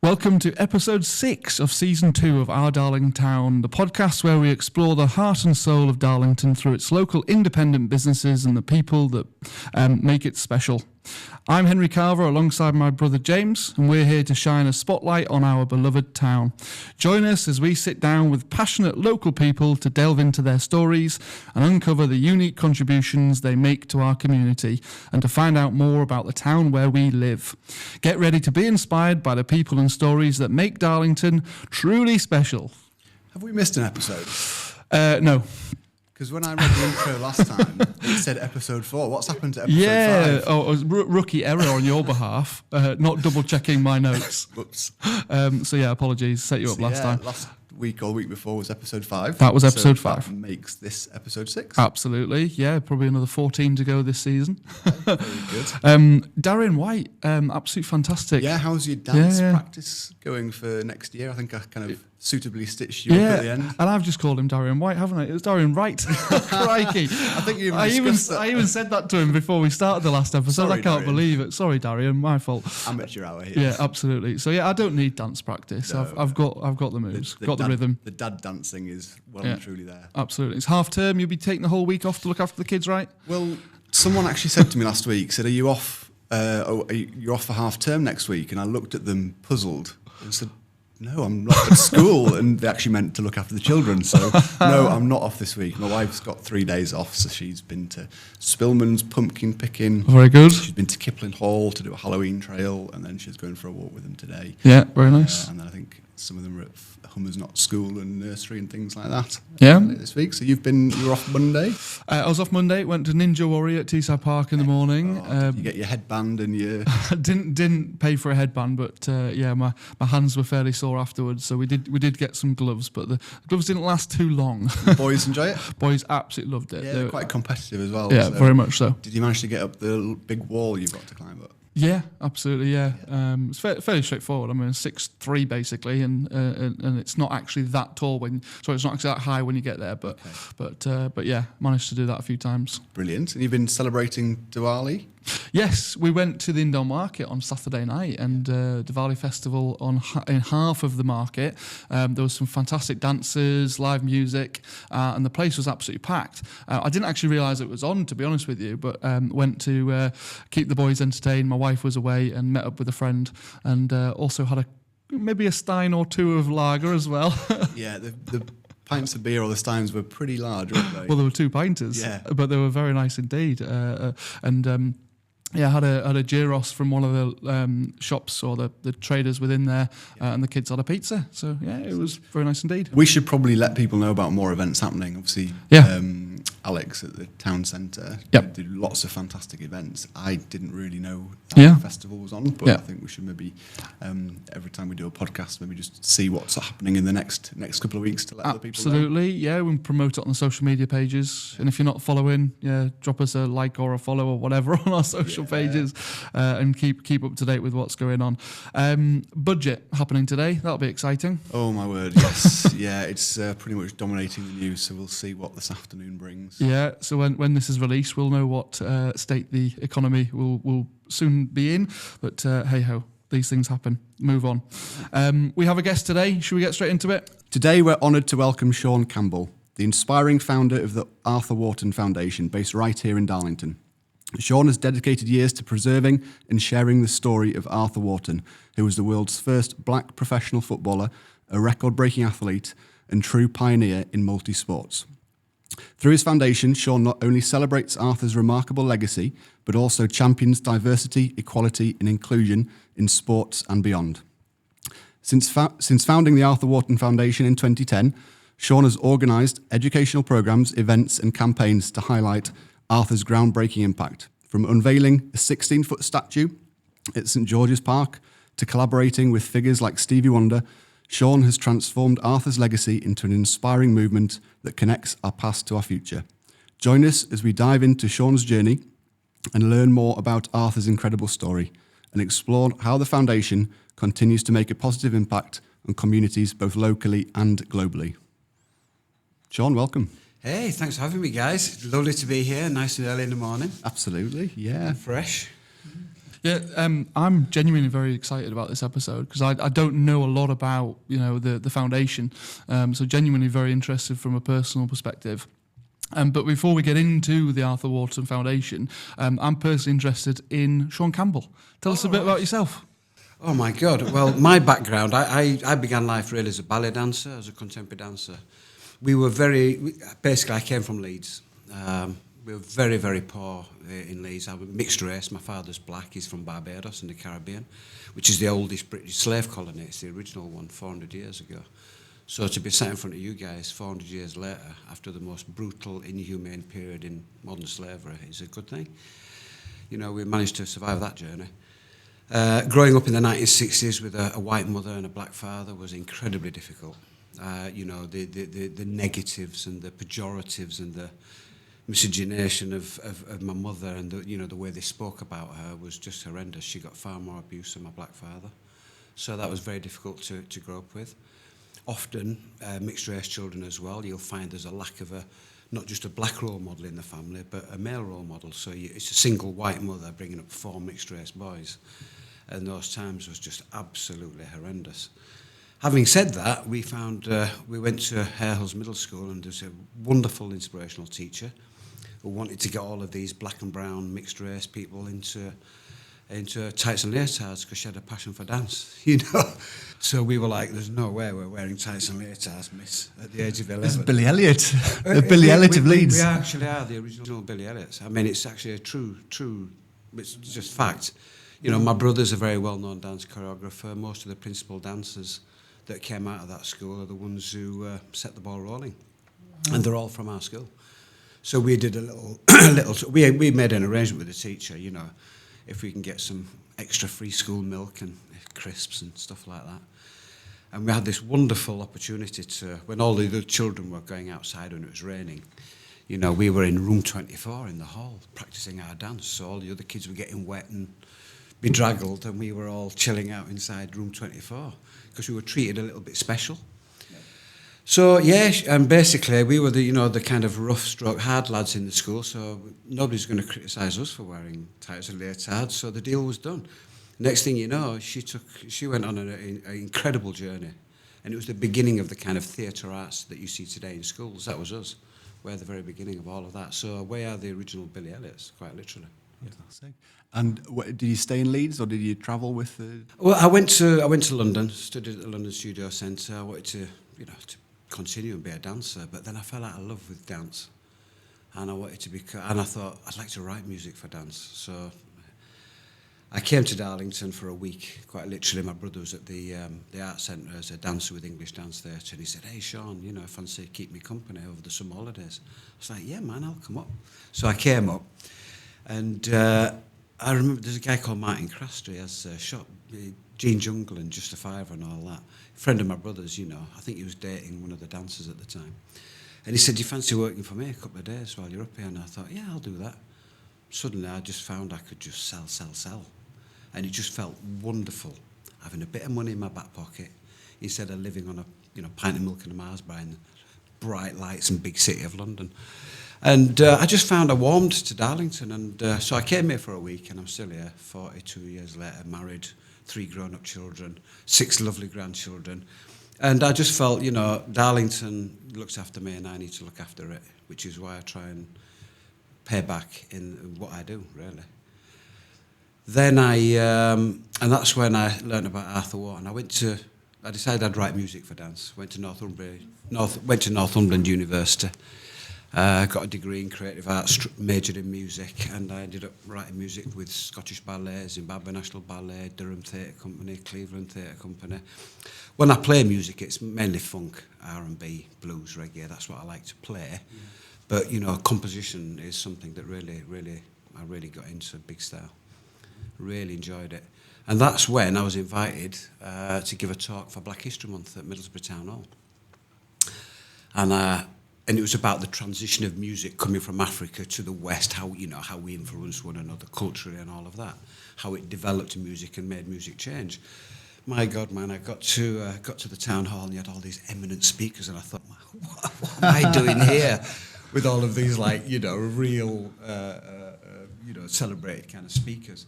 Welcome to episode 6 of season 2 of Our Darling Town, the podcast where we explore the heart and soul of Darlington through its local independent businesses and the people that make it special. I'm Henry Carver alongside my brother James, and we're here to shine a spotlight on our beloved town. Join us as we sit down with passionate local people to delve into their stories and uncover the unique contributions they make to our community and to find out more about the town where we live. Get ready to be inspired by the people and stories that make Darlington truly special. Have we missed an episode? No. Because when I read the intro last time, it said episode 4. What's happened to episode 5? Oh, it was rookie error on your behalf, not double checking my notes. Whoops. So yeah, apologies, set you up last time. Last week or week before was episode 5. That was episode 5. That makes this episode 6. Absolutely, yeah, probably another 14 to go this season. Very good. Darian White, absolutely fantastic. Yeah, how's your dance practice going for next year? I think I kind of suitably stitched you up at the end. And I've just called him Darian White, haven't I? It was Darian Wright. Crikey. I think you I even said that to him before we started the last episode. Sorry, I can't Darian. believe it. Sorry, Darian, my fault. Amateur hour here. Yeah, absolutely. So yeah, I don't need dance practice. No, I've got the moves, got the dad, rhythm. The dad dancing is well and truly there. Absolutely. It's half term. You'll be taking the whole week off to look after the kids, right? Well, someone actually said to me last week, said, are you off? You're off for half term next week? And I looked at them puzzled and said, no, I'm not at school. And they actually meant to look after the children. So, no, I'm not off this week. My wife's got 3 days off. So she's been to Spillman's pumpkin picking. Very good. She's been to Kipling Hall to do a Halloween trail. And then she's going for a walk with them today. Yeah, very nice. And then I think some of them are at Hummer's Not School and nursery and things like that. Yeah. This week. So you were off Monday? I was off Monday, went to Ninja Warrior at Teesside Park in the morning. Did you get your headband and your... I didn't pay for a headband, but my hands were fairly sore afterwards, so we did get some gloves, but the gloves didn't last too long. The boys enjoy it? Boys absolutely loved it. Yeah, they're quite competitive as well. Yeah, so very much so. Did you manage to get up the big wall you've got to climb up? Yeah, absolutely. Yeah, it's fairly straightforward. I mean, 6'3" basically, and it's not actually that tall it's not actually that high when you get there. But yeah, managed to do that a few times. Brilliant. And you've been celebrating Diwali? Yes, we went to the indoor market on Saturday night, and Diwali festival in half of the market. There was some fantastic dancers, live music, and the place was absolutely packed. I didn't actually realise it was on, to be honest with you, but went to keep the boys entertained. My wife was away and met up with a friend, and also had maybe a stein or two of lager as well. Yeah, the pints of beer or the steins were pretty large, weren't they? Well, there were 2 pinters, but they were very nice indeed. Yeah, I had a gyros from one of the shops or the traders within there, and the kids had a pizza. So, yeah, it was very nice indeed. We should probably let people know about more events happening. Obviously, Alex at the town centre did lots of fantastic events. I didn't really know that the festival was on, but I think we should maybe, every time we do a podcast, maybe just see what's happening in the next couple of weeks to let other people know. Absolutely, yeah, we can promote it on the social media pages. And if you're not following, drop us a like or a follow or whatever on our social pages, and keep up to date with what's going on. Budget happening today. That'll be exciting. Oh my word, yes. Yeah, it's pretty much dominating the news, so we'll see what this afternoon brings. Yeah, so when this is released, we'll know what state the economy will soon be in. But hey-ho, these things happen. Move on. We have a guest today. Should we get straight into it? Today we're honoured to welcome Shaun Campbell, the inspiring founder of the Arthur Wharton Foundation, based right here in Darlington. Shaun has dedicated years to preserving and sharing the story of Arthur Wharton, who was the world's first black professional footballer, a record-breaking athlete, and true pioneer in multi-sports. Through his foundation, Shaun not only celebrates Arthur's remarkable legacy, but also champions diversity, equality, and inclusion in sports and beyond. Since founding the Arthur Wharton Foundation in 2010, Shaun has organised educational programmes, events, and campaigns to highlight Arthur's groundbreaking impact, from unveiling a 16-foot statue at St George's Park to collaborating with figures like Stevie Wonder. Shaun has transformed Arthur's legacy into an inspiring movement that connects our past to our future. Join us as we dive into Shaun's journey and learn more about Arthur's incredible story and explore how the foundation continues to make a positive impact on communities both locally and globally. Shaun, welcome. Hey, thanks for having me, guys. Lovely to be here, nice and early in the morning. Absolutely, yeah. Fresh. Yeah, I'm genuinely very excited about this episode because I don't know a lot about the foundation, so genuinely very interested from a personal perspective. But before we get into the Arthur Wharton Foundation, I'm personally interested in Shaun Campbell. Tell us a bit about yourself. Oh my God! Well, my background, I began life really as a ballet dancer, as a contemporary dancer. Basically I came from Leeds. We were very, very poor in Leeds. I was mixed race. My father's black. He's from Barbados in the Caribbean, which is the oldest British slave colony. It's the original one, 400 years ago. So to be sat in front of you guys 400 years later, after the most brutal, inhumane period in modern slavery, is a good thing. We managed to survive that journey. Growing up in the 1960s with a white mother and a black father was incredibly difficult. The negatives and the pejoratives and the miscegenation of my mother and the way they spoke about her was just horrendous. She got far more abuse than my black father. So that was very difficult to grow up with. Often, mixed race children as well, you'll find there's a lack of not just a black role model in the family, but a male role model. So it's a single white mother bringing up 4 mixed race boys. And those times was just absolutely horrendous. Having said that, we went to Hare Hills Middle School, and there's a wonderful inspirational teacher who wanted to get all of these black and brown mixed race people into tights and leotards because she had a passion for dance, So we were like, there's no way we're wearing tights and leotards, miss, at the age of 11. This is Billy Elliot, the Billy Elliot of Leeds. We actually are the original Billy Elliots. I mean, it's actually a true, it's just fact. My brother's a very well-known dance choreographer. Most of the principal dancers that came out of that school are the ones who set the ball rolling. And they're all from our school. So we did we made an arrangement with the teacher, if we can get some extra free school milk and crisps and stuff like that. And we had this wonderful opportunity when all the other children were going outside when it was raining, we were in room 24 in the hall practicing our dance. So all the other kids were getting wet and bedraggled, and we were all chilling out inside room 24 because we were treated a little bit special. So and basically we were the kind of rough stroke hard lads in the school, so nobody's going to criticise us for wearing tights and leotards, so the deal was done. Next thing you know, she went on an incredible journey, and it was the beginning of the kind of theatre arts that you see today in schools. That was us. We're the very beginning of all of that. So we are the original Billy Elliots, quite literally. Fantastic. And did you stay in Leeds, or did you travel with the... Well, I went to London, studied at the London Studio Centre. I wanted to continue and be a dancer, but then I fell out of love with dance, and I thought I'd like to write music for dance. So I came to Darlington for a week, quite literally. My brother was at the art centre as a dancer with English Dance Theatre, and he said, "Hey Shaun, fancy keep me company over the summer holidays?" I was like, "Yeah man, I'll come up." So I came up, and I remember there's a guy called Martin Crastre. He has a shop, Gene Jungle and Just a Fiver and all that. A friend of my brother's, I think he was dating one of the dancers at the time. And he said, "Do you fancy working for me a couple of days while you're up here?" And I thought, yeah, I'll do that. Suddenly I just found I could just sell. And it just felt wonderful, having a bit of money in my back pocket instead of living on a pint of milk and a Mars bar in the bright lights and big city of London. And I just found I warmed to Darlington, and so I came here for a week, and I'm still here 42 years later, married, 3 grown-up children, 6 lovely grandchildren. And I just felt, Darlington looks after me and I need to look after it, which is why I try and pay back in what I do, really. Then and that's when I learned about Arthur Wharton. I decided I'd write music for dance. Went to Northumberland University. Got a degree in creative arts, majored in music, and I ended up writing music with Scottish Ballet, Zimbabwe National Ballet, Durham Theatre Company, Cleveland Theatre Company. When I play music, it's mainly funk, R&B, blues, reggae. That's what I like to play. Yeah. But composition is something that I really got into big style. Really enjoyed it, and that's when I was invited to give a talk for Black History Month at Middlesbrough Town Hall. And it was about the transition of music coming from Africa to the West, how we influenced one another culturally and all of that, how it developed music and made music change. My God, man, I got to the town hall and you had all these eminent speakers, and I thought, what am I doing here with all of these real celebrated kind of speakers.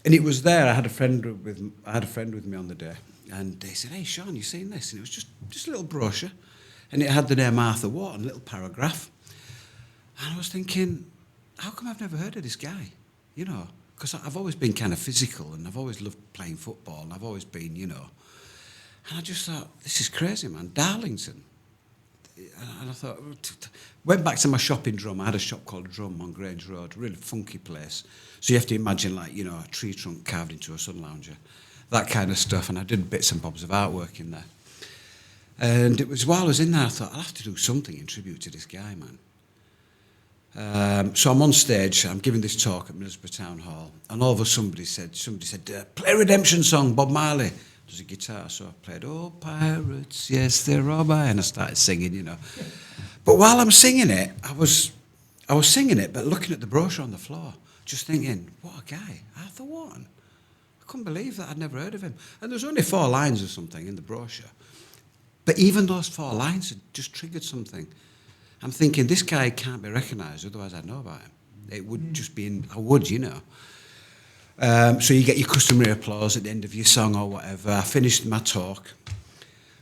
And it was there. I had a friend with me on the day, and they said, "Hey, Shaun, you seen this?" And it was just a little brochure, and it had the name Arthur Wharton, a little paragraph. And I was thinking, how come I've never heard of this guy? Because I've always been kind of physical, and I've always loved playing football, and I've always been, And I just thought, this is crazy, man. Darlington. And I thought, went back to my shop in Drum. I had a shop called Drum on Grange Road, really funky place. So you have to imagine a tree trunk carved into a sun lounger, that kind of stuff. And I did bits and bobs of artwork in there. And it was while I was in there, I thought, I'll have to do something in tribute to this guy, man. So I'm on stage, I'm giving this talk at Middlesbrough Town Hall, and all of a sudden somebody said, play a Redemption song, Bob Marley. There's a guitar, so I played, "Oh, pirates, yes, they're robbing," and I started singing, But while I'm singing it, I was singing it, but looking at the brochure on the floor, just thinking, what a guy, Arthur Wharton. I couldn't believe that, I'd never heard of him. And there was only 4 lines or something in the brochure. But even those 4 lines had just triggered something. I'm thinking, this guy can't be recognised, otherwise I'd know about him. It would just be, so you get your customary applause at the end of your song or whatever. I finished my talk,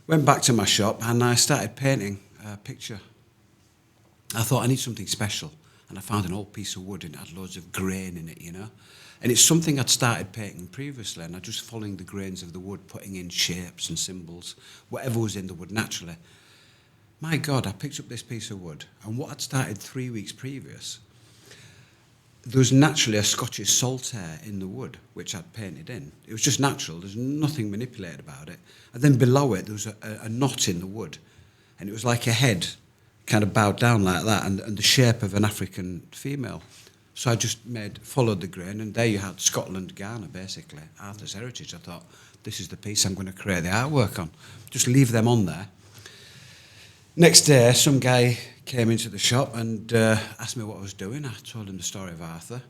went back to my shop, and I started painting a picture. I thought, I need something special. And I found an old piece of wood and it had loads of grain in it, And it's something I'd started painting previously, and I just following the grains of the wood, putting in shapes and symbols, whatever was in the wood naturally. My God, I picked up this piece of wood, and what I'd started 3 weeks previous, there was naturally a Scottish saltaire in the wood, which I'd painted in. It was just natural, there's nothing manipulated about it. And then below it, there was a knot in the wood, and it was like a head kind of bowed down like that, and the shape of an African female. So I just followed the grain, and there you had Scotland, Ghana, basically, Arthur's heritage. I thought, this is the piece I'm going to create the artwork on. Just leave them on there. Next day, some guy came into the shop and asked me what I was doing. I told him the story of Arthur.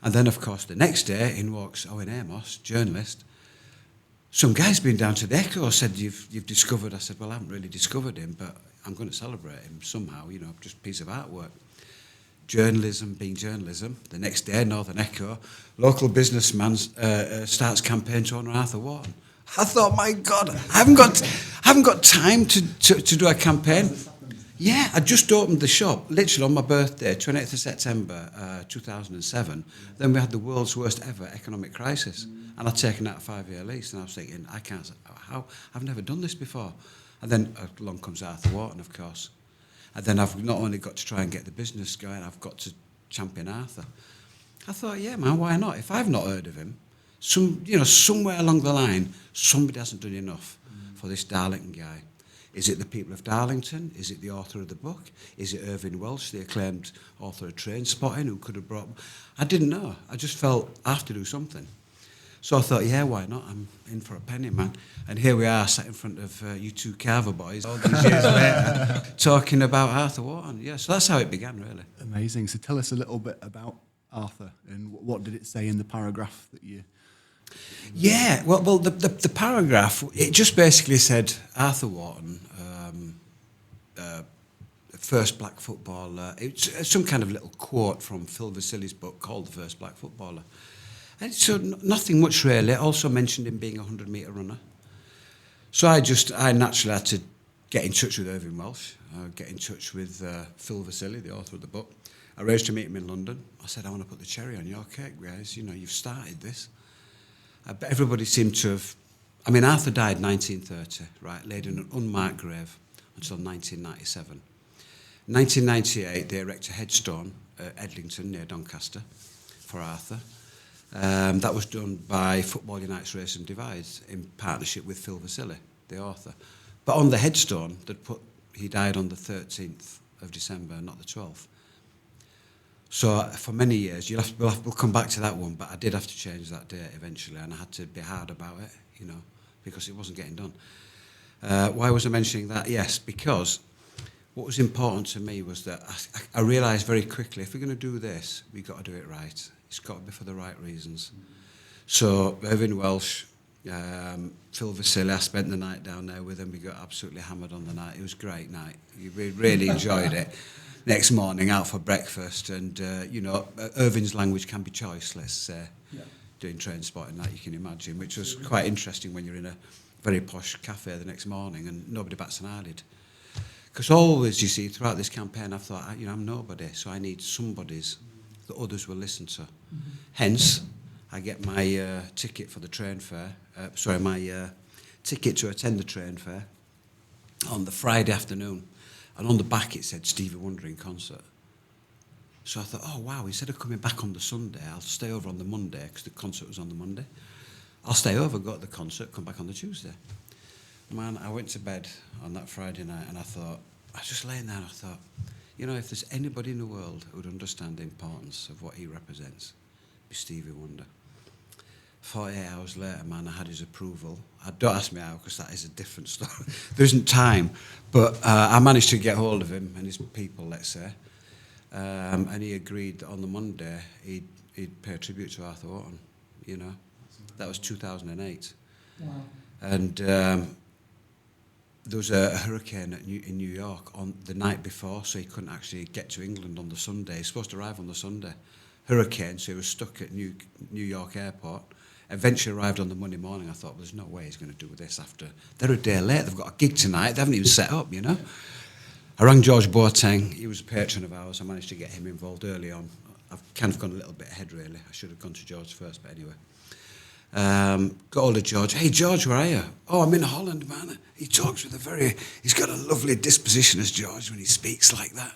And then, of course, the next day, in walks Owen Amos, journalist. Some guy's been down to the Echo, said, you've discovered. I said, well, I haven't really discovered him, but I'm going to celebrate him somehow, just a piece of artwork. Journalism being journalism. The next day, Northern Echo, local businessman starts campaign to honour Arthur Wharton. I thought, my God, I haven't got time to do a campaign. Yeah, I just opened the shop, literally on my birthday, 28th of September 2007. Then we had the world's worst ever economic crisis. And I'd taken out a 5-year lease, and I was thinking, I've never done this before. And then along comes Arthur Wharton, of course. And then I've not only got to try and get the business going, I've got to champion Arthur. I thought, yeah, man, why not? If I've not heard of him, somewhere along the line, somebody hasn't done enough for this Darlington guy. Is it the people of Darlington? Is it the author of the book? Is it Irvine Welsh, the acclaimed author of Trainspotting, who could have brought... I didn't know. I just felt I have to do something. So I thought, yeah, why not? I'm in for a penny, man. And here we are, sat in front of you 2 Carver boys all these years later, talking about Arthur Wharton. Yeah, so that's how it began, really. Amazing. So tell us a little bit about Arthur, and what did it say in the paragraph that you... Yeah, well, the paragraph, it just basically said Arthur Wharton, first black footballer. It's some kind of little quote from Phil Vasili's book called The First Black Footballer. And so nothing much really. Also mentioned him being a 100-metre runner. So I naturally had to get in touch with Irvine Welsh, get in touch with Phil Vasili, the author of the book. I arranged to meet him in London. I said, I want to put the cherry on your cake, guys. You've started this. But everybody seemed to have... I mean, Arthur died 1930, right, laid in an unmarked grave until 1997. 1998, they erect a headstone at Edlington, near Doncaster, for Arthur. That was done by Football Unites Race and Divides in partnership with Phil Vasili, the author. But on the headstone, they'd put he died on the 13th of December, not the 12th. So for many years, we'll come back to that one, but I did have to change that date eventually, and I had to be hard about it, because it wasn't getting done. Why was I mentioning that? Yes, because what was important to me was that I realised very quickly, if we're going to do this, we've got to do it right. It's got to be for the right reasons. So Irvine Welsh, Phil Vasili, I spent the night down there with him. We got absolutely hammered on the night. It was a great night. We really enjoyed it. next morning out for breakfast, and Irving's language can be choice, let's say, doing train spotting, that you can imagine, which was quite interesting when you're in a very posh cafe the next morning and nobody bats an eyelid. Because always, you see, throughout this campaign, I've thought, I'm nobody, so I need somebodies that others will listen to. Hence, I get my ticket for the train fare, my ticket to attend the train fare on the Friday afternoon. And on the back it said Stevie Wonder in concert. So I thought, oh wow, instead of coming back on the Sunday, I'll stay over on the Monday, because the concert was on the Monday. I'll stay over, go to the concert, come back on the Tuesday. Man, I went to bed on that Friday night and I was just laying there and I thought, if there's anybody in the world who would understand the importance of what he represents, it'd be Stevie Wonder. 48 hours later, man, I had his approval. Don't ask me how, because that is a different story. There isn't time. But I managed to get hold of him and his people, let's say. And he agreed that on the Monday he'd pay a tribute to Arthur Wharton, That was 2008. Wow. And there was a hurricane in New York on the night before, so he couldn't actually get to England on the Sunday. He was supposed to arrive on the Sunday. Hurricane, so he was stuck at New York Airport. Eventually arrived on the Monday morning. I thought, well, there's no way he's going to do this after. They're a day late. They've got a gig tonight. They haven't even set up, I rang George Boateng. He was a patron of ours. I managed to get him involved early on. I've kind of gone a little bit ahead, really. I should have gone to George first, but anyway. Got hold of George. Hey, George, where are you? Oh, I'm in Holland, man. He talks with he's got a lovely disposition, as George, when he speaks like that.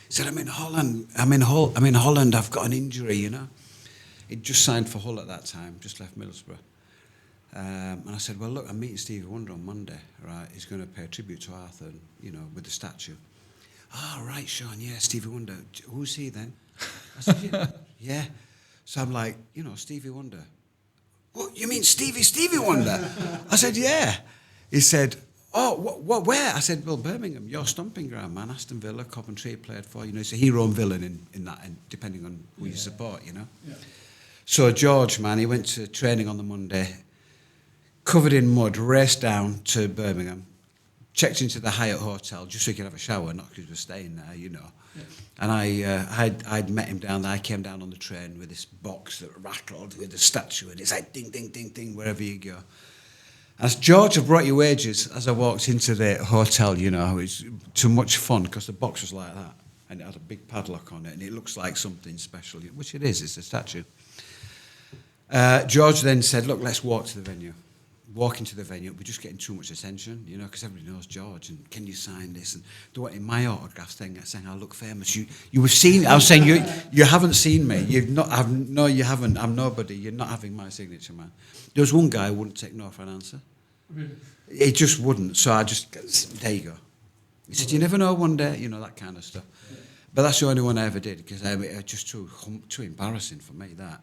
He said, I'm in Holland. I'm in Holland. I've got an injury, He'd just signed for Hull at that time, just left Middlesbrough. And I said, well, look, I'm meeting Stevie Wonder on Monday, right? He's going to pay a tribute to Arthur, with the statue. Oh, right, Shaun, yeah, Stevie Wonder. Who's he then? I said, yeah. So I'm like, Stevie Wonder. What, you mean Stevie Wonder? I said, yeah. He said, oh, what, where? I said, well, Birmingham, your stomping ground, man. Aston Villa, Coventry played for, he's a hero and villain in that, and depending on who you support, Yeah. So George, man, he went to training on the Monday, covered in mud, raced down to Birmingham, checked into the Hyatt Hotel just so he could have a shower, not because we were staying there, Yeah. And I'd met him down there. I came down on the train with this box that rattled with a statue, and it's like ding, ding, ding, ding, wherever you go. As George, I brought you wages, as I walked into the hotel, it was too much fun because the box was like that, and it had a big padlock on it, and it looks like something special, which it is, it's a statue. George then said, look, let's walk to the venue. Walk into the venue, we're just getting too much attention, because everybody knows George, and can you sign this? And they wanted my autograph thing, saying I look famous. You have seen, I was saying, you haven't seen me. No, you haven't. I'm nobody. You're not having my signature, man. There was one guy who wouldn't take no for an answer. Really? He just wouldn't. So I just, there you go. He said, you never know one day, that kind of stuff. Yeah. But that's the only one I ever did, because it was just too embarrassing for me, that.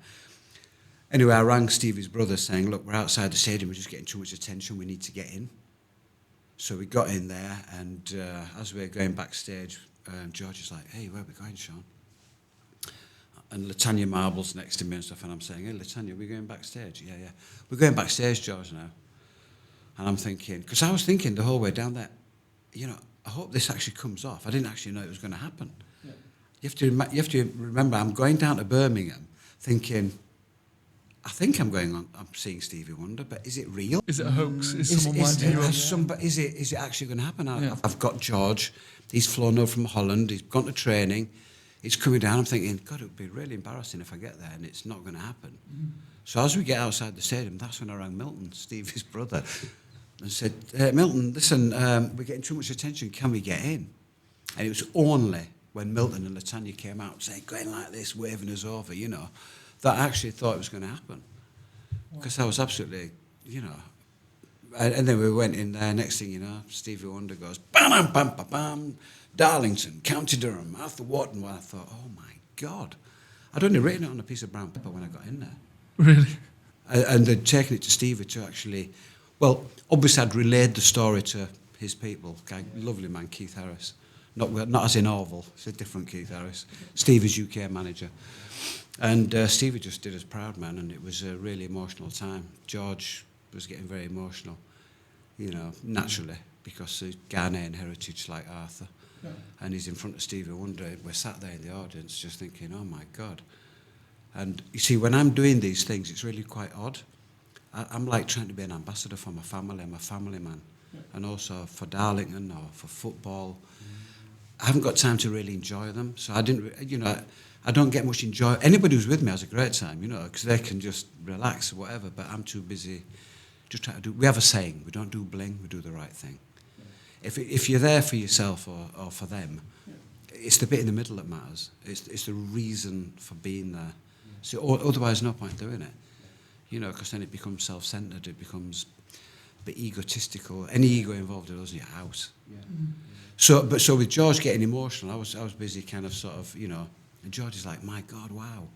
Anyway, I rang Stevie's brother saying, look, we're outside the stadium, we're just getting too much attention, we need to get in. So we got in there, and as we were going backstage, George is like, hey, where are we going, Shaun? And Latanya Marble's next to me and stuff, and I'm saying, hey, Latanya, we're going backstage? Yeah. We're going backstage, George, now. And I'm thinking, because I was thinking the whole way down there, I hope this actually comes off. I didn't actually know it was going to happen. Yeah. You have to remember, I'm going down to Birmingham thinking, I think I'm seeing Stevie Wonder, but is it real? Is it a hoax? Is someone winding you up? Is it actually going to happen? I've got George. He's flown over from Holland. He's gone to training. He's coming down. I'm thinking, God, it would be really embarrassing if I get there and it's not going to happen. Mm. So as we get outside the stadium, that's when I rang Milton, Stevie's brother, and said, Milton, listen, we're getting too much attention. Can we get in? And it was only when Milton and Latanya came out saying, going like this, waving us over, that I actually thought it was going to happen. Because I was absolutely, and then we went in there, next thing you know, Stevie Wonder goes, bam, bam, bam, bam, bam, Darlington, County Durham, Arthur Wharton. Well, I thought, oh my God. I'd only written it on a piece of brown paper when I got in there. Really? And they'd taken it to Stevie to actually, well, obviously I'd relayed the story to his people, lovely man, Keith Harris. Not as in Orville, it's a different Keith Harris, Stevie's UK manager. And Stevie just did us proud, man, and it was a really emotional time. George was getting very emotional, naturally, because of Ghanaian heritage like Arthur. and he's in front of Stevie Wonder. We're sat there in the audience just thinking, oh my God. And you see, when I'm doing these things, it's really quite odd. I'm like trying to be an ambassador for my family. I'm a family man. And also for Darlington or for football. I haven't got time to really enjoy them. So I didn't, I don't get much enjoy. Anybody who's with me has a great time, because they can just relax or whatever, but I'm too busy just trying to do. We have a saying, we don't do bling, we do the right thing. If you're there for yourself or for them, it's the bit in the middle that matters. It's the reason for being there. So otherwise, no point doing it. Because then it becomes self-centered. It becomes a bit egotistical. Any ego involved in us, you're out. So with George getting emotional, I was busy kind of sort of, and George is like, my God, wow.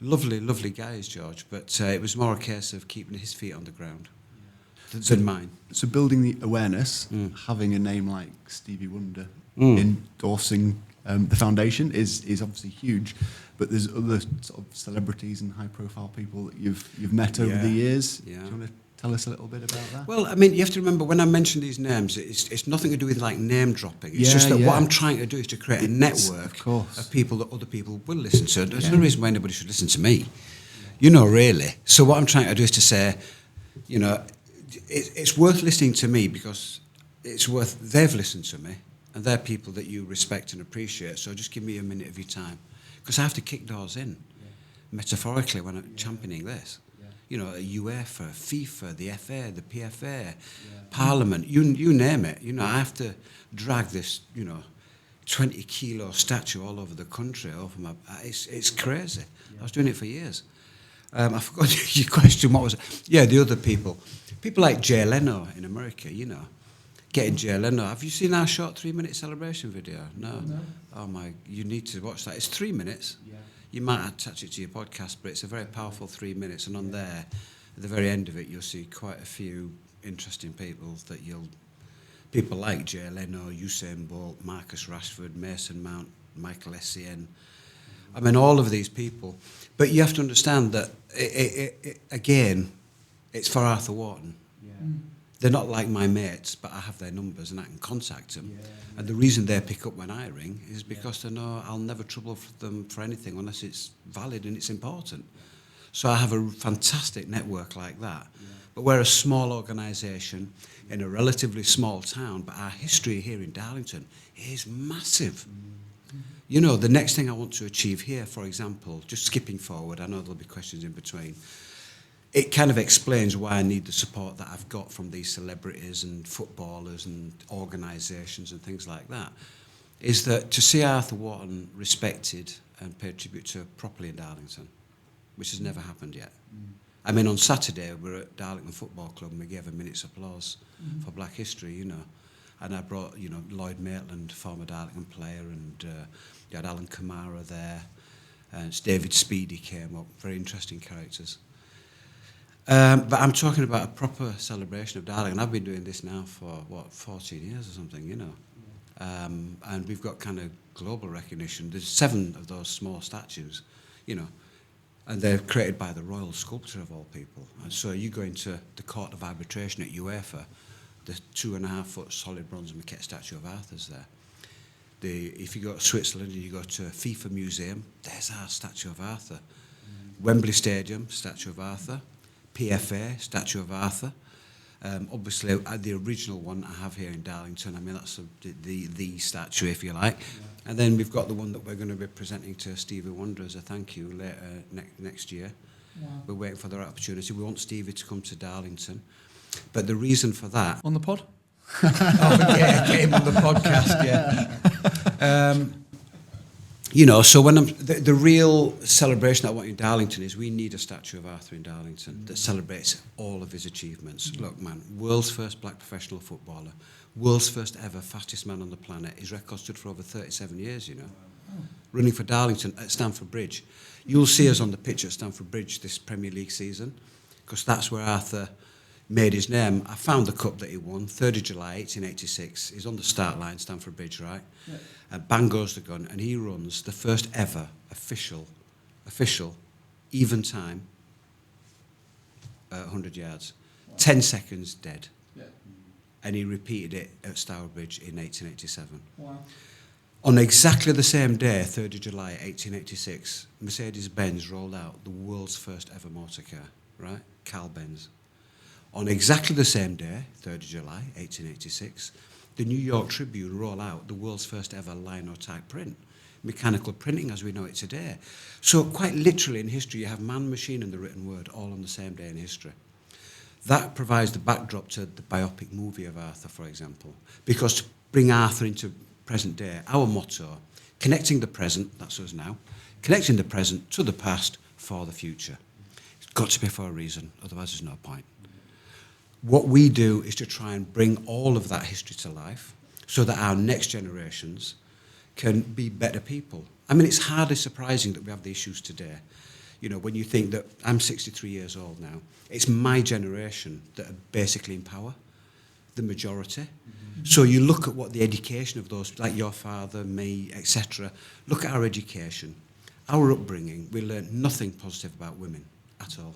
Lovely, lovely guy is George, but it was more a case of keeping his feet on the ground than mine. So building the awareness, having a name like Stevie Wonder endorsing the foundation is obviously huge, but there's other sort of celebrities and high-profile people that you've met over the years. Yeah. Do you want to tell us a little bit about that? Well, I mean, you have to remember, when I mention these names, it's nothing to do with, like, name-dropping. It's just that what I'm trying to do is to create a network of people that other people will listen to. There's no reason why anybody should listen to me, really. So what I'm trying to do is to say, it's worth listening to me because they've listened to me, and they're people that you respect and appreciate. So just give me a minute of your time, because I have to kick doors in, metaphorically, when I'm championing this. UEFA, FIFA, the FA, the PFA, Parliament, you name it. I have to drag this, 20-kilo statue all over the country over my. It's crazy. I was doing it for years. I forgot your question. What was it? Yeah, the other people like Jay Leno in America. Getting Jay Leno. Have you seen our short 3-minute celebration video? No. Oh my! You need to watch that. It's 3 minutes. You might attach it to your podcast, but it's a very powerful 3 minutes. And on there, at the very end of it, you'll see quite a few interesting people people like Jay Leno, Usain Bolt, Marcus Rashford, Mason Mount, Michael Essien. I mean, all of these people. But you have to understand that, again, it's for Arthur Wharton. They're not like my mates, but I have their numbers and I can contact them. And the reason they pick up when I ring is because they know I'll never trouble them for anything unless it's valid and it's important. So I have a fantastic network like that. But we're a small organisation in a relatively small town, but our history here in Darlington is massive. The next thing I want to achieve here, for example, just skipping forward, I know there'll be questions in between, it kind of explains why I need the support that I've got from these celebrities and footballers and organisations and things like that, is that to see Arthur Wharton respected and paid tribute to properly in Darlington, which has never happened yet. I mean, on Saturday, we were at Darlington Football Club and we gave a minute's applause for Black History, And I brought, Lloyd Maitland, former Darlington player, and you had Alan Kamara there, and David Speedy came up, very interesting characters. But I'm talking about a proper celebration of Darlington. I've been doing this now for, 14 years or something, And we've got kind of global recognition. There's 7 of those small statues, and they're created by the royal sculptor of all people. And so you go into the Court of Arbitration at UEFA, the 2.5-foot solid bronze maquette statue of Arthur's there. If you go to Switzerland and you go to a FIFA museum, there's our statue of Arthur. Wembley Stadium, statue of Arthur. PFA, statue of Arthur. Obviously, the original one I have here in Darlington, I mean, that's the statue, if you like. And then we've got the one that we're going to be presenting to Stevie Wonder as a thank you later next year. We're waiting for the right opportunity. We want Stevie to come to Darlington. But the reason for that... On the pod? Get him on the podcast, so when the real celebration I want in Darlington is we need a statue of Arthur in Darlington that celebrates all of his achievements. Look, man, world's first black professional footballer, world's first ever fastest man on the planet. His record stood for over 37 years, running for Darlington at Stamford Bridge. You'll see us on the pitch at Stamford Bridge this Premier League season, because that's where Arthur made his name. I found the cup that he won, 3rd of July, 1886. He's on the start line, Stamford Bridge, right? Bang goes the gun, and he runs the first ever official, even time, 100 yards. 10 seconds dead. and he repeated it at Stourbridge in 1887. Wow. On exactly the same day, 3rd of July 1886, Mercedes-Benz rolled out the world's first ever motor car, right? Carl Benz. On exactly the same day, 3rd of July 1886, the New York Tribune rolled out the world's first ever linotype print, mechanical printing as we know it today. So quite literally in history, you have man, machine and the written word all on the same day in history. That provides the backdrop to the biopic movie of Arthur, for example, because to bring Arthur into present day, our motto, connecting the present, that's us now, connecting the present to the past for the future. It's got to be for a reason, otherwise there's no point. What we do is to try and bring all of that history to life so that our next generations can be better people. I mean, it's hardly surprising that we have the issues today. You know, when you think that I'm 63 years old now, it's my generation that are basically in power, the majority. So you look at what the education of those, like your father, me, etc. Look at our education, our upbringing. We learned nothing positive about women at all.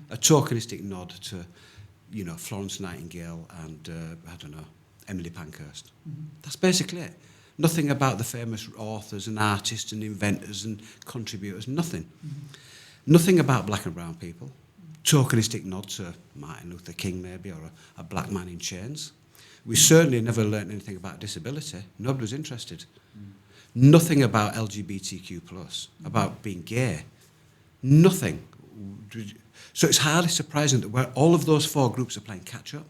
A tokenistic nod to, you know, Florence Nightingale and I don't know, Emily Pankhurst. That's basically it. Nothing about the famous authors and artists and inventors and contributors. Nothing. Nothing about black and brown people. Tokenistic nod to Martin Luther King maybe, or a black man in chains. We certainly never learnt anything about disability. Nobody was interested. Nothing about LGBTQ+, about being gay. Nothing. So it's hardly surprising that all of those four groups are playing catch-up.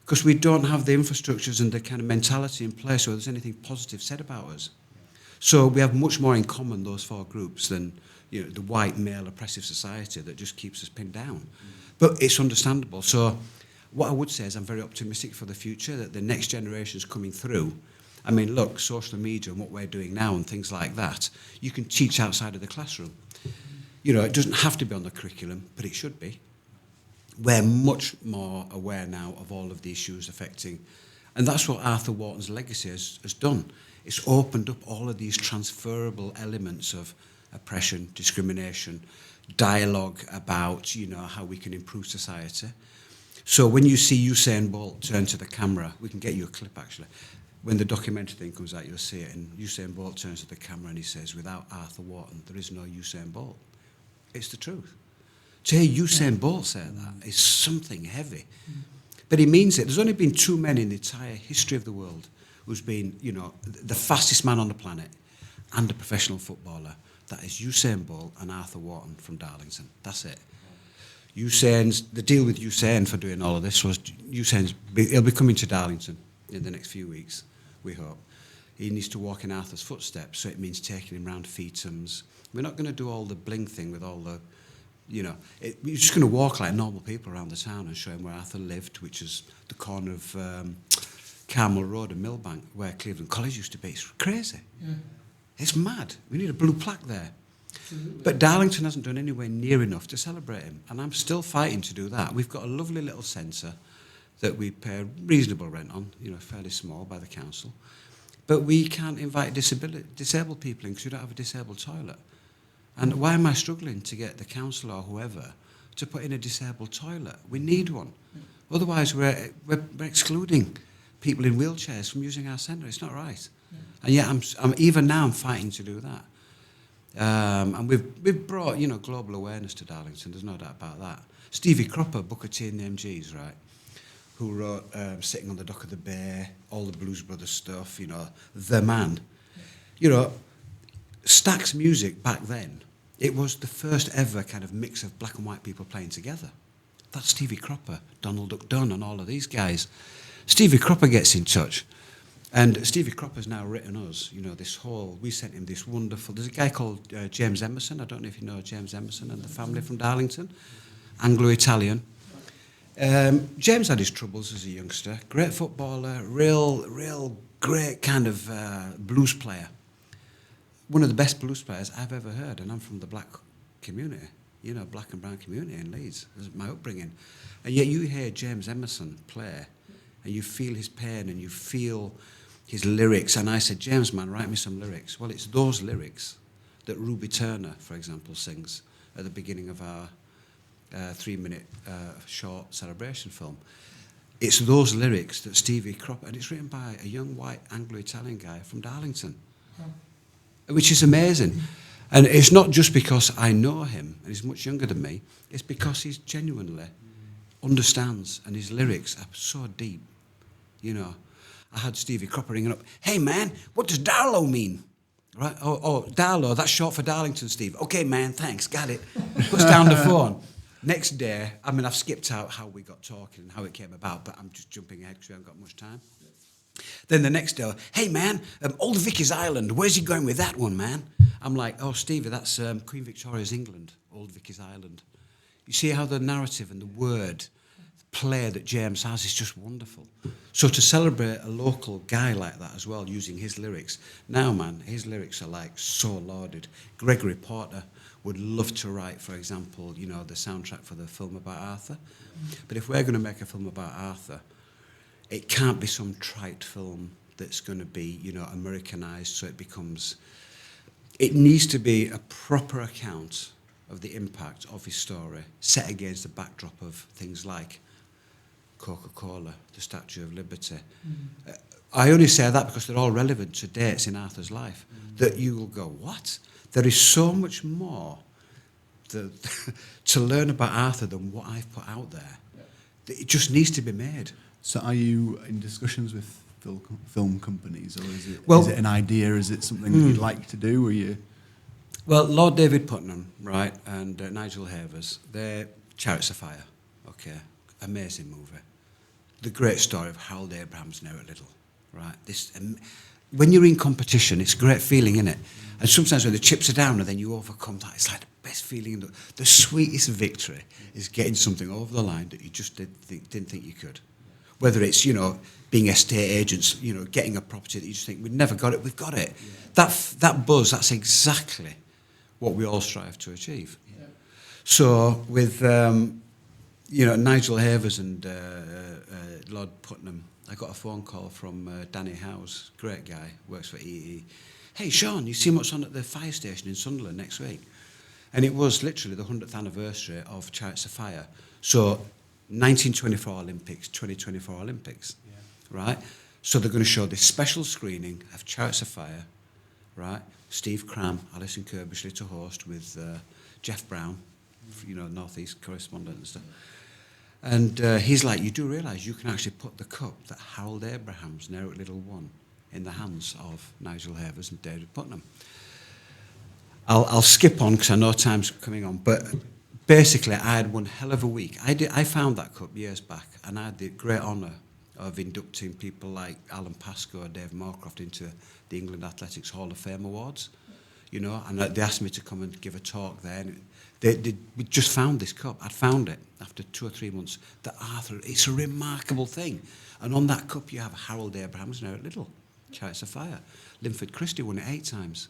Because we don't have the infrastructures and the kind of mentality in place where there's anything positive said about us. So we have much more in common, those four groups, than, you know, the white male oppressive society that just keeps us pinned down. But it's understandable. So what I would say is I'm very optimistic for the future, that the next generation's coming through. I mean, look, social media and what we're doing now and things like that, you can teach outside of the classroom. You know, it doesn't have to be on the curriculum, but it should be. We're much more aware now of all of the issues affecting, and that's what Arthur Wharton's legacy has done. It's opened up all of these transferable elements of oppression, discrimination, dialogue about, you know, how we can improve society. So when you see Usain Bolt turn to the camera, we can get you a clip actually. When the documentary thing comes out, you'll see it, and Usain Bolt turns to the camera and he says, "Without Arthur Wharton, there is no Usain Bolt." It's the truth. To hear Usain Bolt say that is something heavy. But he means it. There's only been two men in the entire history of the world who's been, you know, the fastest man on the planet and a professional footballer. That is Usain Bolt and Arthur Wharton from Darlington. That's it. The deal with Usain for doing all of this was he'll be coming to Darlington in the next few weeks, we hope. He needs to walk in Arthur's footsteps, so it means taking him round Feetham's. We're not going to do all the bling thing with all the, you know, you're just going to walk like normal people around the town and show him where Arthur lived, which is the corner of Carmel Road and Millbank, where Cleveland College used to be. It's crazy. Yeah. It's mad. We need a blue plaque there. Absolutely. But Darlington hasn't done anywhere near enough to celebrate him, and I'm still fighting to do that. We've got a lovely little centre that we pay reasonable rent on, you know, fairly small by the council, but we can't invite disabled people in because we don't have a disabled toilet. And why am I struggling to get the council or whoever to put in a disabled toilet? We need one. Otherwise, we're excluding people in wheelchairs from using our centre. It's not right. And yet, I'm even now I'm fighting to do that. And we've brought, you know, global awareness to Darlington. There's no doubt about that. Stevie Cropper, Booker T and the MGs, right, who wrote Sitting on the Dock of the Bay, all the Blues Brothers stuff, you know, the man. You know, Stax music back then, it was the first ever kind of mix of black and white people playing together. That's Stevie Cropper, Donald Duck Dunn and all of these guys. Stevie Cropper gets in touch. And Stevie Cropper's now written us, you know, we sent him this wonderful, there's a guy called James Emerson, I don't know if you know James Emerson and the family from Darlington, Anglo-Italian. James had his troubles as a youngster, great footballer, real great kind of blues player. One of the best blues players I've ever heard, and I'm from the black community, you know, black and brown community in Leeds. This is my upbringing. And yet you hear James Emerson play, and you feel his pain, and you feel his lyrics. And I said, James, man, write me some lyrics. Well, it's those lyrics that Ruby Turner, for example, sings at the beginning of our 3-minute short celebration film. it's those lyrics that Stevie Cropper, and it's written by a young white Anglo-Italian guy from Darlington, which is amazing. And it's not just because I know him and he's much younger than me, it's because he's genuinely understands and his lyrics are so deep. You know, I had Stevie Cropper ringing up, hey man, what does Darlow mean? Right? Oh, Darlow, that's short for Darlington, Steve. Okay, man, thanks, got it. Puts down the phone. Next day, I mean, I've skipped out how we got talking and how it came about, but I'm just jumping ahead because we haven't got much time. Then the next day, hey man, Old Vicky's Island, where's he going with that one, man? I'm like, oh, Stevie, that's Queen Victoria's England, Old Vicky's Island. You see how the narrative and the word play that James has is just wonderful. So to celebrate a local guy like that as well, using his lyrics, now, man, his lyrics are like so lauded. Gregory Porter would love to write, for example, you know, the soundtrack for the film about Arthur. But if we're going to make a film about Arthur, it can't be some trite film that's going to be, you know, Americanized so it becomes... It needs to be a proper account of the impact of his story set against the backdrop of things like Coca-Cola, the Statue of Liberty. I only say that because they're all relevant to dates in Arthur's life, that you will go, what? There is so much more to learn about Arthur than what I've put out there. It just needs to be made. So are you in discussions with film companies, or is it an idea? Is it something that you'd like to do? Or you? Well, Lord David Putnam, right, and Nigel Havers, they're Chariots of Fire. Okay, amazing movie. The great story of Harold Abraham's Now at Little, right? When you're in competition, it's a great feeling, isn't it? And sometimes when the chips are down and then you overcome that, it's like the best feeling. The sweetest victory is getting something over the line that you just didn't think you could. Whether it's, you know, being estate agents, you know, getting a property that you just think, we've never got it, we've got it. Yeah. That buzz, that's exactly what we all strive to achieve. Yeah. So with, you know, Nigel Havers and Lord Putnam, I got a phone call from Danny Howes, great guy, works for EE. Hey, Shaun, you see what's on at the fire station in Sunderland next week? And it was literally the 100th anniversary of Chariots of Fire. So 1924 Olympics, 2024 Olympics, right? So they're going to show this special screening of Chariots of Fire, right? Steve Cram, Alison Kirbishley to host with Jeff Brown, you know, North East correspondent and stuff. And he's like, you do realise you can actually put the cup that Harold Abraham's Now at Little won in the hands of Nigel Havers and David Putnam. I'll skip on because I know time's coming on, but basically I had one hell of a week. I found that cup years back, and I had the great honour of inducting people like Alan Pascoe and Dave Moorcroft into the England Athletics Hall of Fame Awards, you know, and they asked me to come and give a talk there. And we just found this cup. I'd found it after 2 or 3 months. That Arthur, it's a remarkable thing. And on that cup you have Harold Abraham's Now at Little, Chariots of Fire. Linford Christie won it 8 times.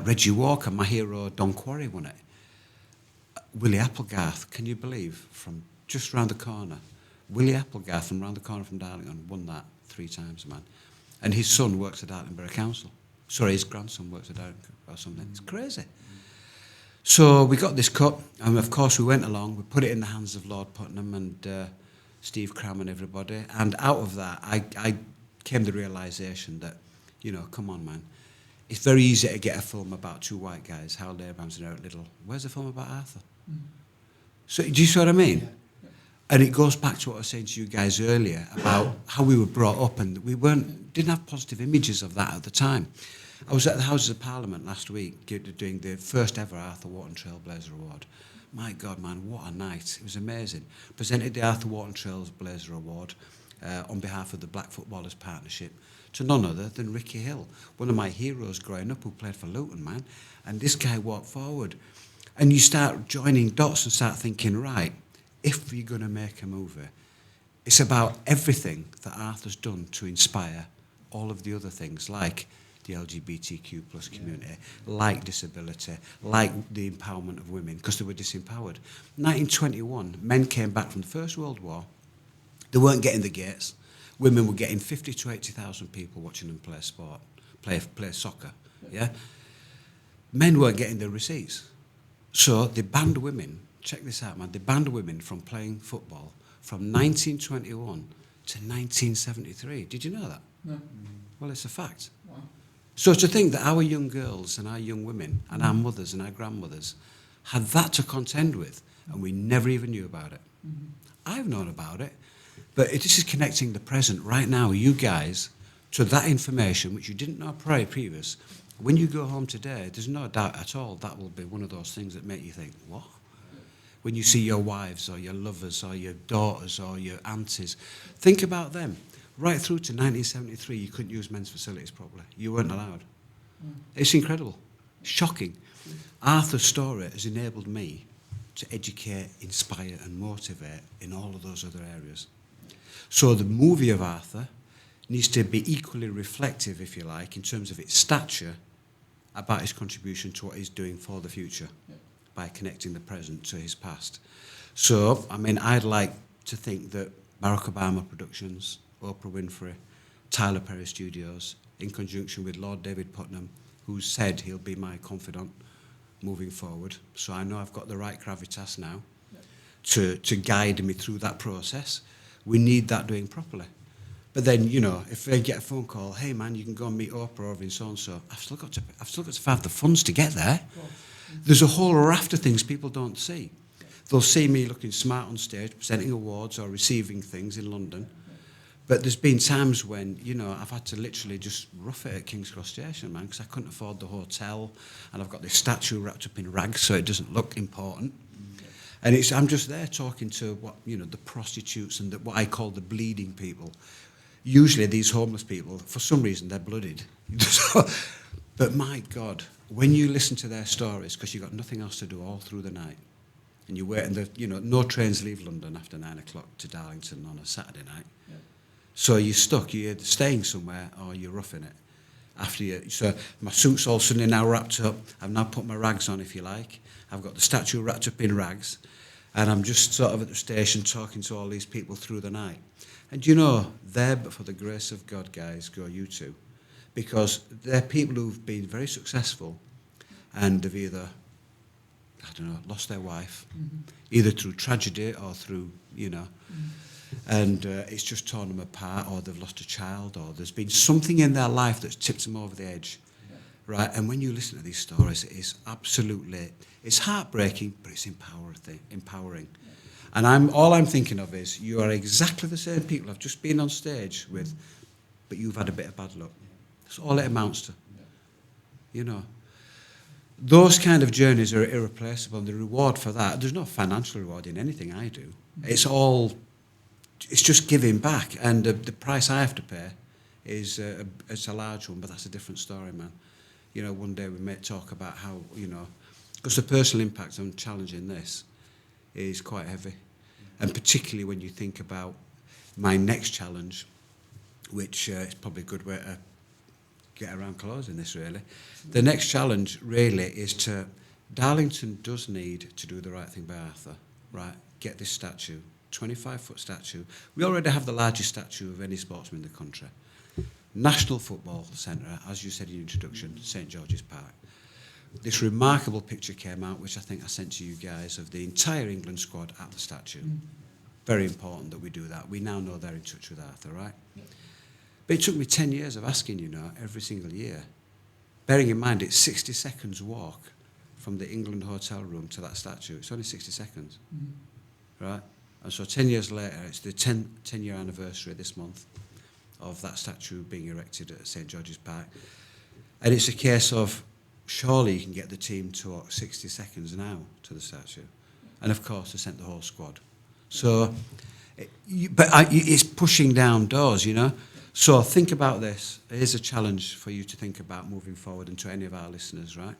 Reggie Walker, my hero, Don Quarry, won it. Willie Applegarth, can you believe, from just round the corner. Willie Applegarth from round the corner from Darlington won that 3 times, man. And his son works at Darlington Borough Council. Sorry, his grandson works at Darlington or something. It's crazy. So we got this cup, and of course we went along. We put it in the hands of Lord Putnam and Steve Cram and everybody. And out of that, I came to the realisation that, you know, come on, man. It's very easy to get a film about 2 white guys, Harold Abrahams and Eric Liddell. Where's the film about Arthur? So do you see what I mean? Yeah. And it goes back to what I was saying to you guys earlier about how we were brought up, and we didn't have positive images of that at the time. I was at the Houses of Parliament last week doing the first ever Arthur Wharton Trailblazer Award. My God, man, what a night. It was amazing. Presented the Arthur Wharton Trailblazer Award on behalf of the Black Footballers Partnership to none other than Ricky Hill, one of my heroes growing up who played for Luton, man. And this guy walked forward. And you start joining dots and start thinking, right, if you're going to make a movie, it's about everything that Arthur's done to inspire all of the other things, like the LGBTQ plus community, like disability, like the empowerment of women, because they were disempowered. 1921, men came back from the First World War. They weren't getting the gates. Women were getting 50 to 80,000 people watching them play sport, play soccer, yeah? Men weren't getting the receipts. So they banned women, check this out, man, they banned women from playing football from 1921 to 1973. Did you know that? No. Well, it's a fact. Wow. So to think that our young girls and our young women and our mothers and our grandmothers had that to contend with, and we never even knew about it. Mm-hmm. I've known about it, but this is connecting the present right now, you guys, to that information which you didn't know previous. When you go home today, there's no doubt at all that will be one of those things that make you think, what? When you see your wives or your lovers or your daughters or your aunties, think about them. Right through to 1973, you couldn't use men's facilities properly. You weren't allowed. It's incredible. Shocking. Arthur's story has enabled me to educate, inspire and motivate in all of those other areas. So the movie of Arthur needs to be equally reflective, if you like, in terms of its stature about his contribution to what he's doing for the future by connecting the present to his past. So, I mean, I'd like to think that Barack Obama Productions, Oprah Winfrey, Tyler Perry Studios, in conjunction with Lord David Putnam, who said he'll be my confidant moving forward. So I know I've got the right gravitas now to guide me through that process. We need that doing properly. But then, you know, if they get a phone call, hey man, you can go and meet Oprah over in so-and-so, I've still got to have the funds to get there. There's a whole raft of things people don't see. They'll see me looking smart on stage, presenting awards or receiving things in London. But there's been times when, you know, I've had to literally just rough it at King's Cross Station, man, because I couldn't afford the hotel, and I've got this statue wrapped up in rags so it doesn't look important. And I'm just there talking to the prostitutes and what I call the bleeding people. Usually these homeless people, for some reason, they're blooded. But my God, when you listen to their stories, because you've got nothing else to do all through the night, and you wait, and no trains leave London after 9 o'clock to Darlington on a Saturday night. Yeah. So you're stuck. You're either staying somewhere or you're roughing it. So my suit's all suddenly now wrapped up. I've now put my rags on, if you like. I've got the statue wrapped up in rags, and I'm just sort of at the station talking to all these people through the night. And you know, there, but for the grace of God, guys, go you two. Because they're people who've been very successful and have either, lost their wife, either through tragedy or through, and it's just torn them apart, or they've lost a child, or there's been something in their life that's tipped them over the edge, right? And when you listen to these stories, it's heartbreaking, but it's empowering. And all I'm thinking of is, you are exactly the same people I've just been on stage with, but you've had a bit of bad luck. That's all it amounts to. You know. Those kind of journeys are irreplaceable, and the reward for that, there's no financial reward in anything I do. It's just giving back, and the price I have to pay is it's a large one, but that's a different story, man. You know, one day we may talk about how, because the personal impact on challenging this is quite heavy. And particularly when you think about my next challenge, which is probably a good way to get around closing this, really. The next challenge, really, is Darlington does need to do the right thing by Arthur, right? Get this statue, 25-foot statue. We already have the largest statue of any sportsman in the country. National Football Centre, as you said in your introduction, St George's Park. This remarkable picture came out, which I think I sent to you guys, of the entire England squad at the statue. Very important that we do that. We now know they're in touch with Arthur, right? Yeah. But it took me 10 years of asking, every single year. Bearing in mind, it's 60 seconds walk from the England hotel room to that statue. It's only 60 seconds, right? And so 10 years later, it's the 10-year anniversary this month of that statue being erected at St George's Park. And it's a case of, surely you can get the team to walk 60 seconds now to the statue. And of course, they sent the whole squad. So, it's pushing down doors, So think about this. Here's a challenge for you to think about moving forward, and to any of our listeners, right?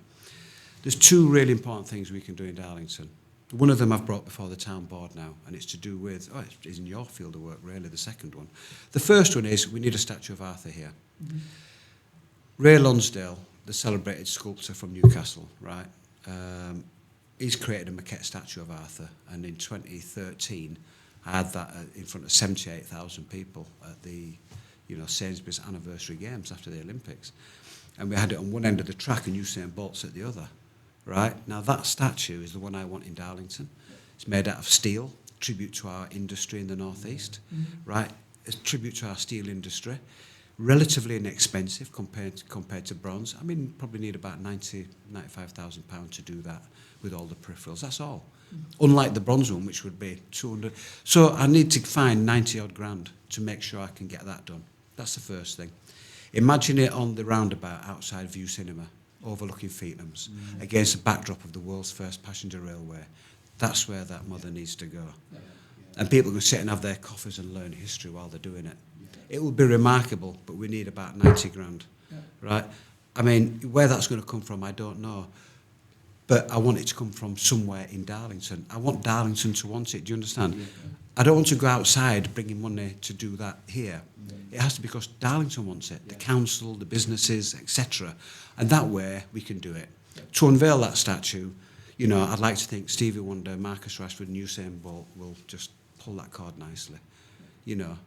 There's two really important things we can do in Darlington. One of them I've brought before the town board now, and it's to do with, it's in your field of work, really, the second one. The first one is, we need a statue of Arthur here. Ray Lonsdale, the celebrated sculptor from Newcastle, right? He's created a maquette statue of Arthur, and in 2013, I had that in front of 78,000 people at the, Sainsbury's anniversary games after the Olympics. And we had it on one end of the track and Usain Bolt's at the other, right? Now that statue is the one I want in Darlington. It's made out of steel, tribute to our industry in the northeast, right? a tribute to our steel industry. Relatively inexpensive compared to bronze. I mean, probably need about £95,000 to do that with all the peripherals. That's all. Unlike the bronze one, which would be 200. So I need to find 90 odd grand to make sure I can get that done. That's the first thing. Imagine it on the roundabout outside View Cinema, overlooking Feetham's, against the backdrop of the world's first passenger railway. That's where that mother needs to go. And people can sit and have their coffees and learn history while they're doing it. It will be remarkable, but we need about 90 grand, right? I mean, where that's going to come from, I don't know. But I want it to come from somewhere in Darlington. I want Darlington to want it, do you understand? I don't want to go outside bringing money to do that here. It has to be because Darlington wants it, the council, the businesses, etc. And that way we can do it. To unveil that statue, you know, I'd like to think Stevie Wonder, Marcus Rashford and Usain Bolt will just pull that card nicely, you know.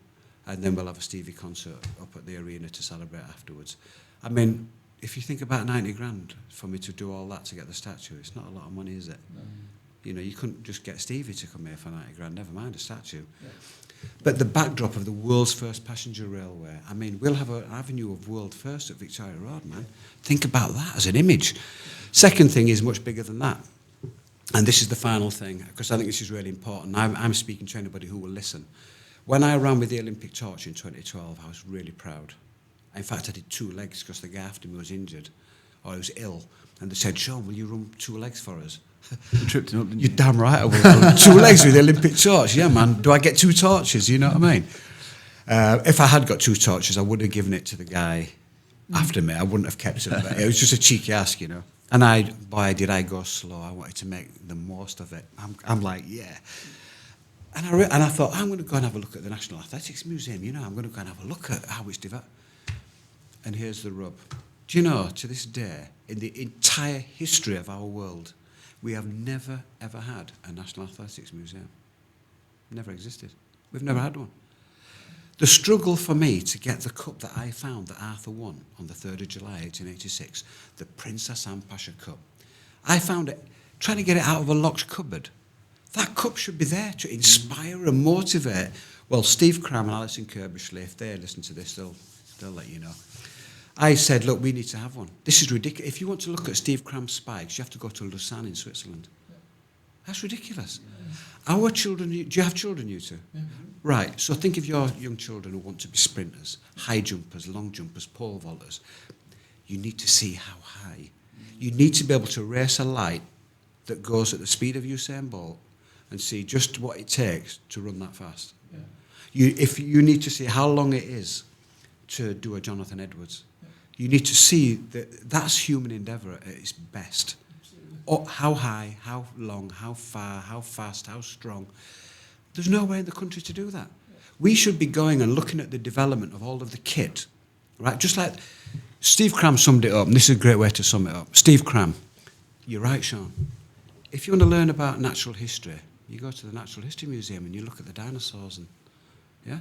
And then we'll have a Stevie concert up at the arena to celebrate afterwards. I mean, if you think about 90 grand for me to do all that to get the statue, it's not a lot of money, is it? No. You know, you couldn't just get Stevie to come here for 90 grand, never mind a statue. Yeah. But the backdrop of the world's first passenger railway, I mean, we'll have an avenue of world first at Victoria Road, man. Think about that as an image. Second thing is much bigger than that. And this is the final thing, because I think this is really important. I'm speaking to anybody who will listen. When I ran with the Olympic torch in 2012, I was really proud. In fact, I did 2 legs because the guy after me was injured or he was ill. And they said, Shaun, will you run 2 legs for us? You tripped him up, didn't you? You're damn right I will run 2 legs with the Olympic torch. Yeah, man. Do I get 2 torches? You know what I mean? If I had got 2 torches, I would have given it to the guy after me. I wouldn't have kept it. It was just a cheeky ask, you know. And did I go slow. I wanted to make the most of it. I'm like, yeah. And I thought, I'm going to go and have a look at the National Athletics Museum. You know, I'm going to go and have a look at how it's developed. And here's the rub. Do you know, to this day, in the entire history of our world, we have never, ever had a National Athletics Museum. Never existed. We've never had one. The struggle for me to get the cup that I found that Arthur won on the 3rd of July, 1886, the Princess Anne Pasha Cup, I found it, trying to get it out of a locked cupboard. That cup should be there to inspire and motivate. Well, Steve Cram and Alison Kirbishley, if they listen to this, they'll let you know. I said, look, we need to have one. This is ridiculous. If you want to look at Steve Cram's spikes, you have to go to Lausanne in Switzerland. That's ridiculous. Our children, do you have children, you two? Yeah. Right, so think of your young children who want to be sprinters, high jumpers, long jumpers, pole vaulters. You need to see how high. You need to be able to race a light that goes at the speed of Usain Bolt and see just what it takes to run that fast. Yeah. If you need to see how long it is to do a Jonathan Edwards, you need to see that that's human endeavour at its best. Or how high, how long, how far, how fast, how strong. There's no way in the country to do that. We should be going and looking at the development of all of the kit, right? Just like Steve Cram summed it up, and this is a great way to sum it up. Steve Cram, you're right, Shaun. If you want to learn about natural history, you go to the Natural History Museum and you look at the dinosaurs and, yeah?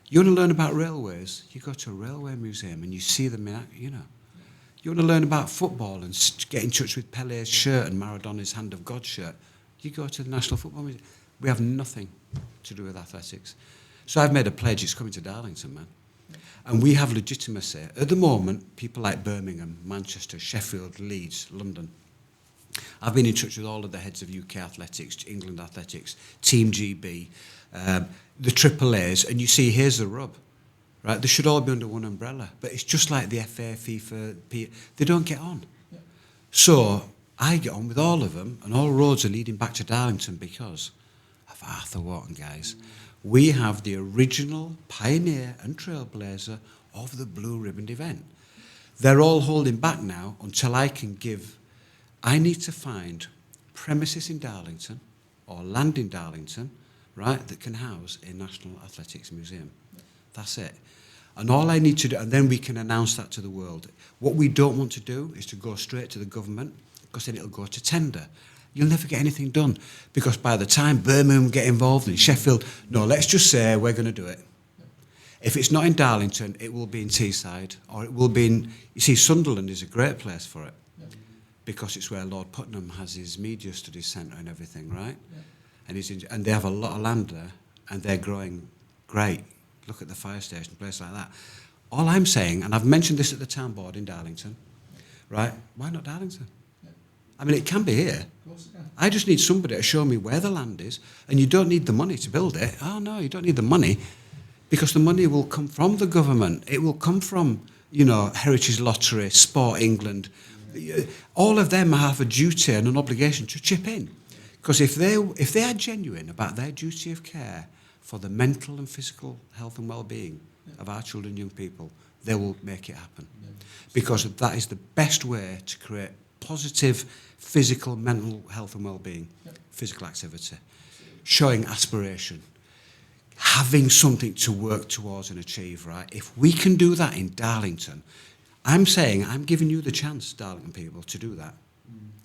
You want to learn about railways, you go to a railway museum and you see them, you know. You want to learn about football and get in touch with Pele's shirt and Maradona's Hand of God shirt, you go to the National Football Museum. We have nothing to do with athletics. So I've made a pledge, it's coming to Darlington, man. And we have legitimacy. At the moment, people like Birmingham, Manchester, Sheffield, Leeds, London. I've been in touch with all of the heads of UK athletics, England athletics, Team GB, the AAAs, and you see, here's the rub. Right, they should all be under one umbrella, but it's just like the FA, FIFA, they don't get on. Yeah. So I get on with all of them, and all roads are leading back to Darlington because of Arthur Wharton, guys. We have the original pioneer and trailblazer of the blue ribbon event. They're all holding back now until I need to find premises in Darlington or land in Darlington, right, that can house a National Athletics Museum. That's it. And all I need to do, and then we can announce that to the world. What we don't want to do is to go straight to the government, because then it'll go to tender. You'll never get anything done, because by the time Birmingham get involved in Sheffield, no, let's just say we're going to do it. If it's not in Darlington, it will be in Teesside, or it will be in, you see, Sunderland is a great place for it, because it's where Lord Putnam has his media studies centre and everything, right? Yeah. And they have a lot of land there, and they're growing great. look at the fire station, a place like that. All I'm saying, and I've mentioned this at the town board in Darlington, right? Why not Darlington? I mean, it can be here. I just need somebody to show me where the land is, and you don't need the money to build it. Oh, no, you don't need the money, because the money will come from the government. It will come from, Heritage Lottery, Sport England. All of them have a duty and an obligation to chip in. Because if they are genuine about their duty of care for the mental and physical health and well-being of our children and young people, they will make it happen. Because that is the best way to create positive physical, mental health and well-being, physical activity, showing aspiration, having something to work towards and achieve, right? If we can do that in Darlington, I'm giving you the chance, Darlington people, to do that,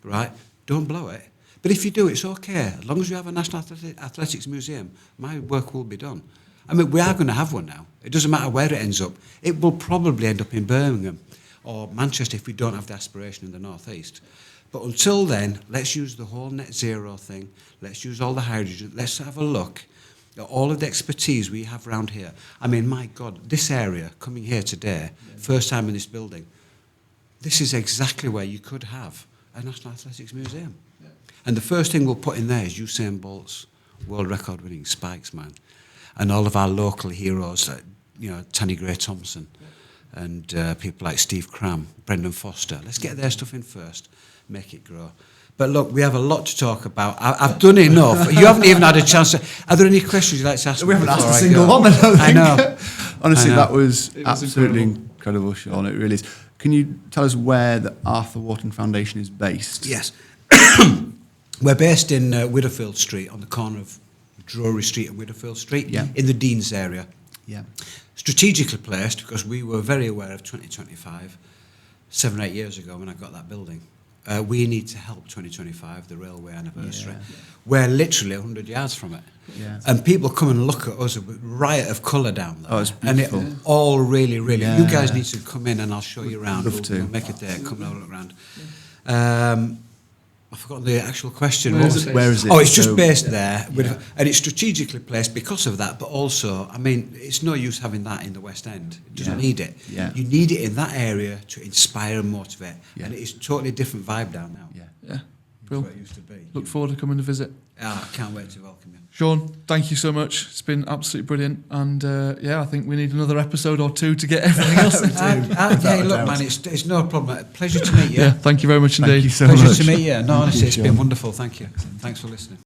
right? Don't blow it. But if you do, it's okay. As long as you have a National Athletics Museum, my work will be done. I mean, we are going to have one now. It doesn't matter where it ends up. It will probably end up in Birmingham or Manchester if we don't have the aspiration in the North East. But until then, let's use the whole net zero thing. Let's use all the hydrogen. Let's have a look at all of the expertise we have around here. I mean, my God, this area, coming here today, first time in this building, this is exactly where you could have a National Athletics Museum. Yeah. And the first thing we'll put in there is Usain Bolt's world record winning spikes, man. And all of our local heroes, Tanny Gray-Thompson, and people like Steve Cram, Brendan Foster. Let's get their stuff in first, make it grow. But look, we have a lot to talk about. I've done enough. You haven't even had a chance to... Are there any questions you'd like to ask me? We haven't asked a single one, I don't think. I know. Honestly, that was It was absolutely incredible, Shaun. It really is. Can you tell us where the Arthur Wharton Foundation is based? Yes. We're based in Widderfield Street, on the corner of Drury Street and Widderfield Street, in the Dean's area. Yeah. Strategically placed, because we were very aware of 2025, 7 or 8 years ago when I got that building. We need to help 2025, the railway anniversary. Yeah. We're literally 100 yards from it. Yeah. And people come and look at us, a riot of colour down there. Oh, it's beautiful. And it all really... You guys need to come in and I'll show you around. We'll make a day, come and have a look around. I've forgotten the actual question. Where is it? Oh, it's just based there. And it's strategically placed because of that, but also, I mean, it's no use having that in the West End. It doesn't need it. Yeah. You need it in that area to inspire and motivate. Yeah. And it's a totally different vibe down now. Yeah. That's what it used to be. Look forward to coming to visit. I can't wait to welcome you. Shaun, thank you so much. It's been absolutely brilliant. And I think we need another episode or two to get everything else into. Hey, look, man, it's no problem. Pleasure to meet you. Yeah, thank you very much indeed. Thank you so Pleasure much. to meet you. No, honestly, it's been wonderful. Thank you. Thanks for listening.